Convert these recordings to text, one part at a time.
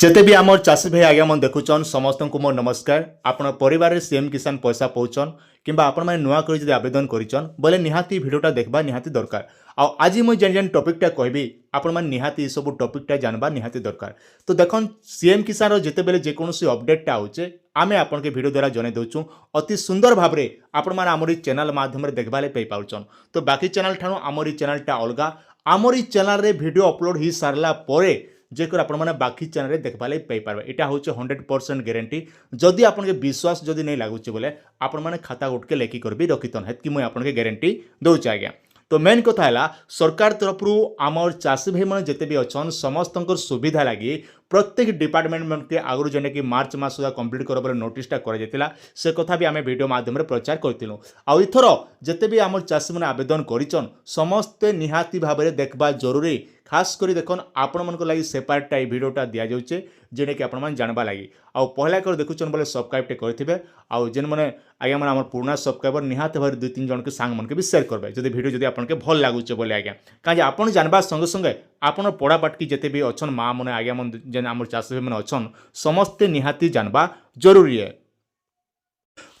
जेते भी आमर चाषी भाई आज्ञा मन देखुचन समस्त को मोर नमस्कार। आपण परिवार सीएम किसान पैसा पाउचन किंबा आपण मैंने नुआ कर आवेदन करिचन बोले निहाती भिडियोटा देखबा निहाती दरकार। आज मुझे जेन जेन टॉपिकटा कहबी आपण मैंने निहाती सब टॉपिकटा जानबा निहाती दरकार। तो देखन सीएम किसान जिते बेले जेकोसी अपडेटटा आउचे आमे आपन के वीडियो द्वारा जने दउछु अति सुंदर भाबरे आपण माने आमरी चैनल माध्यम रे देखबाले पे पाउचन। तो बाकी चैनल ठाणो आमरी चैनलटा अलगा आमरी चैनल रे वीडियो अपलोड ही सारला परे जेकर आपण मैंने बाकी चैनल देखा पाइपर यहाँ हूँ 100% गारंटी। जदि आपन के विश्वास जदि नहीं लगुच बोले आपण मैंने खाता गुटके लेखि कर भी रखिथन हेतु मुझे आपन के गारंटी दूचे आज्ञा। तो मेन कथा है सरकार तरफ आमर चाषी भाई मैंने जिते भी अच्छा समस्त सुविधा लगी प्रत्येक डिपार्टमेंट के आगु जेने कि मार्च मास सुधा कंप्लीट कर नोटिसटा कर से कथा भी आम वीडियो माध्यम प्रचार करूँ। आईथर जिते भी आम चाषी मैंने आवेदन करिचन समस्ते निहाती भाव में देखबा जरूरी। खास करी देखन आपण मन को लगी सेपरेट ये वीडियोटा दि जाऊे जेने कि आपण मैंने जानवा लगी आउ पहला कर देखुचन बोले सब्सक्राइब करेंगे आउ जेन मैंने आज्ञा मैंने आम पुराना सब्सक्राइबर निहाती भाव 2-3 जन के सांग मन के भी शेयर करेंगे जब वीडियो जब आपके भल लगुचे बोले आज्ञा कहीं आपन जानवा संगे संगे आपन पढ़ापाटकी जिते भी अच्छन माँ मैंने आज्ञा मन जेन आम चाषी भाई मैंने अच्छन समस्ते निहाती जानवा जरूरी है।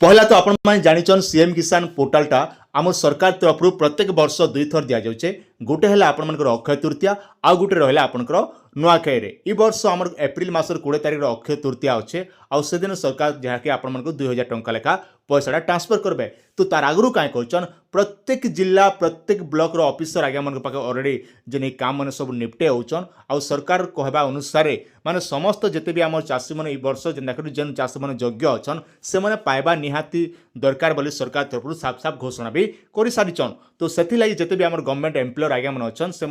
पहला तो आपण मैंने जानिचन सीएम किसान पोर्टालटा आम सरकार तरफ प्रत्येक वर्ष 2 थर दि जाऊे गोटे है आपर अक्षय तृतीया आउ गोटे रहा आपंकर नुआखाई रे वर्ष आम एप्रिल मासर 20 तारिख अक्षय तृतीया अच्छे से दिन सरकार जहाँकि आपण 2000 टंका लेखा पैसाटा ट्रांसफर करेंगे। तो तार आगु कहीं कहन प्रत्येक जिला प्रत्येक ब्लॉक ऑफिसर आज्ञा मन पाखे ऑलरेडी जेन काम मैंने सब निपटे होचन आउ सरकार कहवा अनुसार माने समस्त जिते भी आम चाषी मैंने वर्ष जेन चाषी मैंने योग्य अच्छन से मैंने पाइबा निहाती दरकार बोली सरकार तरफ साफ साफ घोषणा भी कर सारीचन। तो से जिते भी आम गवर्नमेंट एम्प्लॉयर आज्ञा मन अच्छन से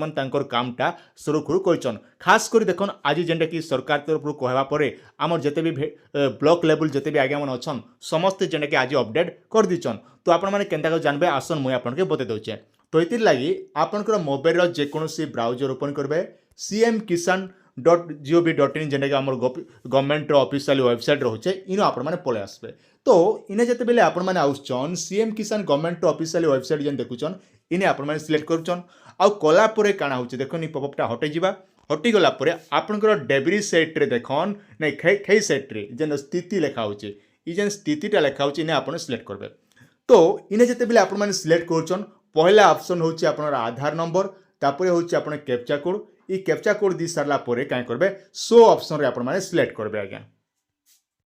कामटा सुरुखुरु कर खास कर देखन आज जेनटा कि सरकार तरफ कहवा पर आम जिते भी ब्लॉक लेवल जिते भी आज्ञा मन अच्छन समस्ते जेनटा कि आज अपडेट कर दीचन। तो आपण मैंने केनता जानबे आसन मुझे आपके बते दूचे। तो ये लगी आपंकर मोबाइल जेकोसी ब्राउजर ओपन करेंगे cmkisan.gov.in जेनटा कि आम गवर्नमेंट ऑफिशियल वेबसाइट रोचे इन आपण मैंने पलि आसबे। तो इने जिते बेले आपण मैंने आउचन सीएम किसान गवर्नमेंट ऑफिशियल वेबसाइट जेन देखुचन इने आपण मैंने सिलेक्ट करुचन आउ कला परे काना होचे देखो पॉपअपटा हटे जिबा हटिगला आपंकर डेब्री सेट्रे देखन नहीं खई सेट्रे जेन स्थिति लेखा होचे ई जेन स्थितिटा लेखा होचे इने आपण सिलेक्ट करबे। तो इने जिते बेले आपण मैंने सिलेक्ट करुचन पहला ऑप्शन होचे आपनर आधार नंबर तापर होचे आपण कैप्चा कोड ई कैप्चा कोड दी सारला परे काई करबे शो ऑप्शन रे आपण मैंने सिलेक्ट करबे आज्ञा।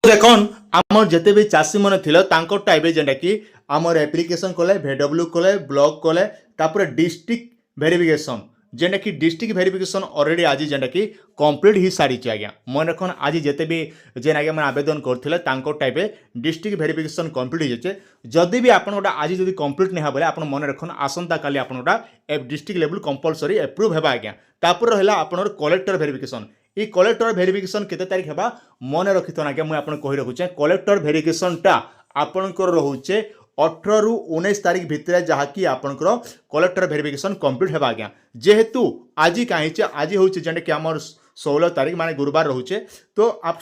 देखन आमर जिते भी चाषी मैंने थिले तांकोटा एबे जेंटा कि आमर एप्लिकेशन कले भेडब्ल्यू कले ब्लॉक कले तापर डिस्ट्रिक्ट वेरिफिकेशन जेंटा कि डिस्ट्रिक्ट वेरिफिकेशन ऑलरेडी आज जेंटा कि कंप्लीट ही सारी आज्ञा। मन रखन आज जिते भी जेन आज्ञा मैंने आवेदन करथिले तांकोटा एबे डिस्ट्रिक्ट वेरिफिकेशन कंप्लीट हो जाए जदि भी आपनोटा आज जदि कंप्लीट नहीं बोले आपन मन रखन आसंता काली आपनोटा डिस्ट्रिक्ट लेवल कंपलसरी एप्रूव हेबा आज्ञा। तापर रहला आपनर कलेक्टर वेरिफिकेशन ई कलेक्टर वेरिफिकेशन केते तारिख हेबा मन रखिथन आज्ञा मुझे आपन कहि रखुचे कलेक्टर वेरिफिकेशनटा आपनकर रहुचे 18 रु 19 तारिख भितर जहाँकि आपनकर कलेक्टर वेरिफिकेशन कंप्लीट हेबा आज्ञा। जेहेतु आज कहीं आज हूँ जेनटा कि आमर 16 तारिख माने गुरुवार रोचे तो आप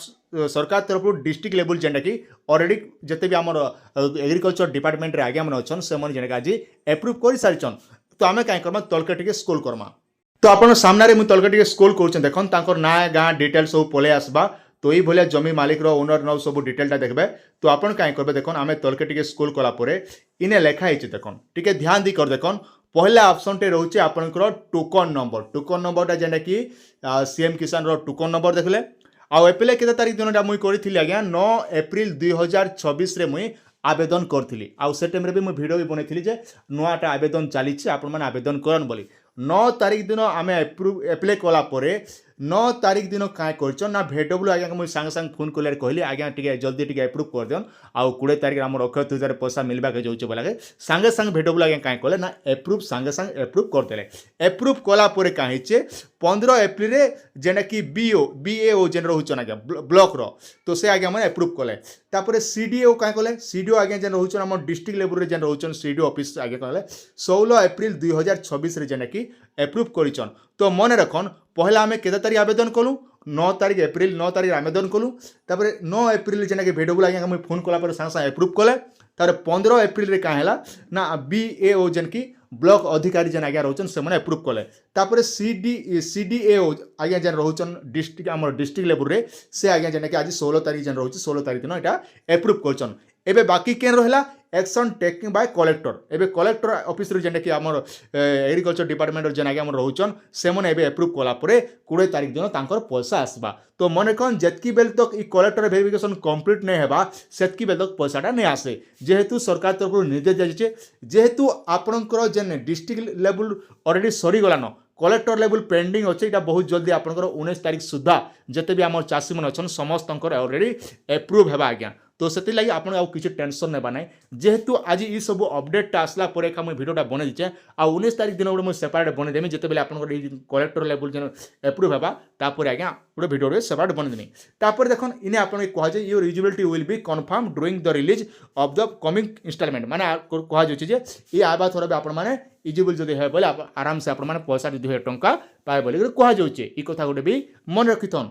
सरकार तरफ डिस्ट्रिक्ट लेवल जेनटा कि ऑलरेडी जिते भी आमर एग्रीकल्चर डिपार्टमेंट रे आज्ञा मन अच्छन से मन जेनटा आज एप्रूव कर सारीचन। तो आम कहीं करमा तलके टिके स्क्रोल करमा तो आप सामने मुझे तलके टिके स्क्रोल कर देखन तांकर ना गाँ डिटेल सब पलि आसबा। तो ये भाया जमी मालिक ओनर नौ सब डिटेलटा देखबे। तो आपन कहीं करबे देखन आम तलके टिके स्क्रोल कला परे इने लेखा देखन टिके ध्यान दी कर देखन पहला ऑप्शन टे रोचे आपनकर टोकन नंबरटा जेनटा कि सीएम किसान रो टोकन नंबर देखले आउ एप्लाई केते तारिख दिनटा मुई करिथिली आज्ञा 9 एप्रिल 2024 रे मुई आवेदन करथिली आउ से टाइम रे भी मुई वीडियो भी बनैथिली जे नुआटा आवेदन चलीछि आपण माने आवेदन करन बोली 9 तारिख दिन आम एप्लाई कला परे 9 तारिख दिन क्या कर ना भेडब्ल्यू आज्ञा मुझे सांगे सांगे फोन कले कहली आज्ञा टे जल्दी टे एप्रूव कर दियन आउ 20 तारिख आम अक्षय तृतीय पैसा मिलवा के जाऊे बोला सांगे सांगे भेडब्ल्यू आज्ञा क्या कले ना एप्रूव सांगे सांगे एप्रूव करदे एप्रूव कला कहीं 15 एप्रिल जेना कि बीएओ जेन रोचन आज्ञा ब्लॉक रो तो से आज्ञा मैंने एप्रूव कले तापर सीडीओ क्या कले सीडीओ आज्ञा जेन रोचन आम डिस्ट्रिक्ट लेवल जेन रोचन सीडीओ ऑफिस आज्ञा कले 16 एप्रिल 2024 जेना कि एप्रूव करिचन। तो मन रखन पहला आम केते तारिख आवेदन कलु 9 तारिख एप्रिल 9 तारिख आवेदन कलु तापर 9 एप्रिल जेना कि भेडब्ल्यू आज्ञा मुझे फोन कला पर सांगे सांगे एप्रूव कले तार 15 एप्रिल रे क्या है ना बीएओ जेन कि ब्लॉक अधिकारी जेन आज्ञा रोचन से एप्रुव कले तापर सीडीए आज्ञा जेन रोचन डिस्ट्रिक्ट आम डिस्ट्रिक्ट लेवल रे से आज्ञा जेन कि आज 16 तारीख जेन रोचे 16 तारीख दिन यहाँ एप्रुव करछन एबे बाकी केन रहा एक्शन टेकिंग बाय कलेक्टर एबे कलेक्टर ऑफिस रे जेन कि आम एग्रीकल्चर डिपार्टमेंट जेन आज्ञा रोचन से मैंने एप्रुव कलापर 20 तारीख दिन तांकर पैसा आसबा तो मन कौन जितकी बेल तक इ कलेक्टर वेरिफिकेशन कंप्लीट नहीं हेबा सेतकी बेल तक पैसाटा नहीं आसे जेहेतु सरकार तरफ निर्देश जाइए जेहेतु आपणकर जेन डिस्ट्रिक्ट लेवल ऑलरेडी सरी गलान कलेक्टर लेवल पेंडिंग अच्छे यहाँ बहुत जल्दी आपंकर 19 तारीख सुधा जिते भी आम चाषी मैंने अच्छे समस्त ऑलरेडी एप्रुव है आज्ञा तो से लगी आप किसी टेंशन नेबा ना जेहेतु आज ये सब अपडेटा आसला मुझे भिडियोटा बन दीचे आ 19 तारीख दिन गोटे मुझे सेपरेट बनदेमी जिते बेले आप कलेक्टर लेवल जो एप्रुव है तापर आज्ञा गोटे भिडियो सेपरेट बनदेमी तापर देखो इन्हें आप कहुए your eligibility will be confirm during the release of the coming installment माने कहुचे ये आवा थोड़ा भी आप इलिजिबल जब है बोले आराम से आप पैसा 2000 टंका पाए बोले कहुचे ये कथा गोटे भी मन रखिथन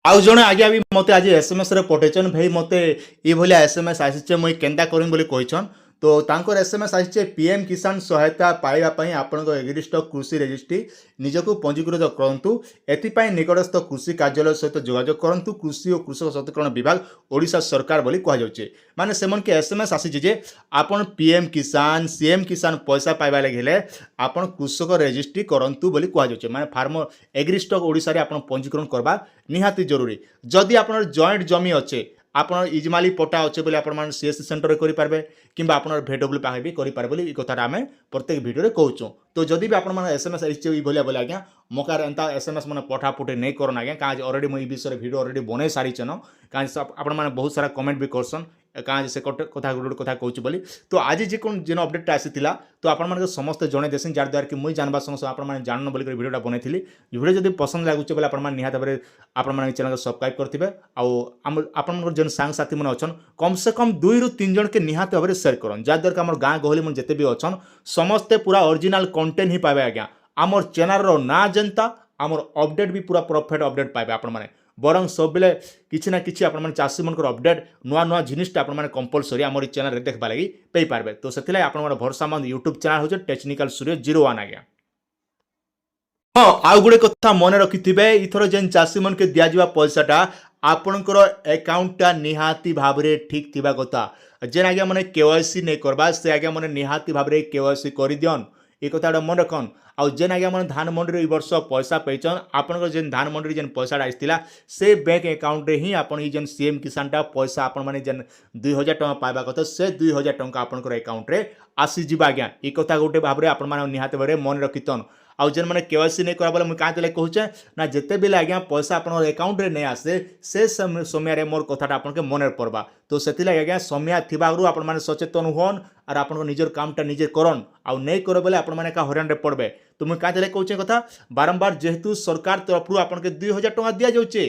आउ जड़े आज्ञा भी मत आज एसएमएस रे पठेचन भाई मत ये भाया एसएमएस आसीचे मुई केन्ता करें बोली कहीछन तो तांकर एसएमएस आसीचे पीएम किसान सहायता पाइबा पई आपनको एग्रीस्ट कृषि रजिस्ट्री निजको पंजीकृत करंतु एथिपाई निकटस्थ कृषि कार्यालय सहित जोगाजोग करंतु कृषि और कृषक सशक्तिकरण विभाग ओडिशा सरकार बोली कह जाउचे माने सेमन के एसएमएस आसीचे जे आपन पीएम किसान सीएम किसान पैसा पाइबा लागि हेले आपन कृषक रजिस्ट्री करंतु बोली कह जाउचे माने फार्मर एग्रीस्ट ओडिशा रे आपन पंजीकरण करबा निहाती जरूरी जदि आपन जॉइंट जमी अच्छे आपन इजमाली पटा अच्छे बोले आप सीएससी सेंटर में करेंगे कि भेडब्ल्यू पाखे भी करेंगे बोली कथा आम प्रत्येक भिडियो कहूँ तो जदि भी आप एसएमएस आई भाया बोले आज्ञा मकार एंता एसएमएस मैंने पठापुटी नहीं करन आज्ञा कहाँ ऑलरेडी मुझे विषय भिडियो ऑलरेडी बन सारीचन कहीं आपने बहुत सारा कमेंट भी करसन कहाँ से कथा गोटे कथा कहूँ बोली तो आज जेन अपडेट आसीला तो आप समस्त जन देसी जार द्वारा कि मुझे जानवा संगे आप जानन बोलिक भिडियोटा बनई भिडियो जब पसंद लगुचे बोले आप निहत भाव आप चैनल सब्सक्राइब करेंगे आपर जेन सांग साथी मैंने अच्छन कम से कम 2 ରୁ 3 जन के निहत भाव सेयार करन जहाँद्वारा कि आम गाँ गहली मन जिते भी अच्छन समस्ते पूरा ओरिजिनल कंटेंट ही पाए आज्ञा आमर चैनल ना जनता आमर अपडेट भी पूरा परफेक्ट अपडेट पाए आपण बरं सब बेले किसी ना किसी आप चाषी मन अपडेट नुआ नुआ जिनिसटा आप कंपलसरी आम चैनल देखा लगी पाइपारे तो से आप भरसा मन यूट्यूब चैनल हो टेक्निकल सूर्य 01 आज्ञा हाँ आउ गोटे कथा मन रखिथे इथर जेन चाषी मन के दिया पैसाटा आपणकर अकाउंटा निहाती भाव में ठीक थिबा कथा जेन आज्ञा मैंने केवाईसी नहीं करवा से आज्ञा मैंने निहाती भाव में केवाईसी कर दियन ये कथा मन रखन आउ जेन आज्ञा मैंने धान मंडी वर्ष पैसा पाइछन आपनकर जेन धान मंडी जेन पैसा आसला से बैंक अकाउंट रे ही आपन ई जेन सीएम किसानटा पैसा आपण माने जेन 2000 टंका पाइबा कथा से 2000 टंका आपनकर अकाउंट रे आसी जिबा आज्ञा ई कथा गोटे भाव में आपण माने निहाती भाव में मन रखितन आउ जेन मैंने केवाईसी नहीं करा बोले मुझे कहाँ कहूचे ना जिते बेले आज्ञा पैसा आप अकाउंट रे नहीं आसे से समय मोर कथाटा आपन के मन पड़वा तो से आज्ञा समय थी आप सचेतन हुन और आप निजर कामटा निजे करन आउ नहीं करे बोले आप हरान रे पड़बे तो मुझे कहाँ कहूचे कथा बारंबार जेहेतु सरकार तरफ आपन के 2000 टंका दि जाऊे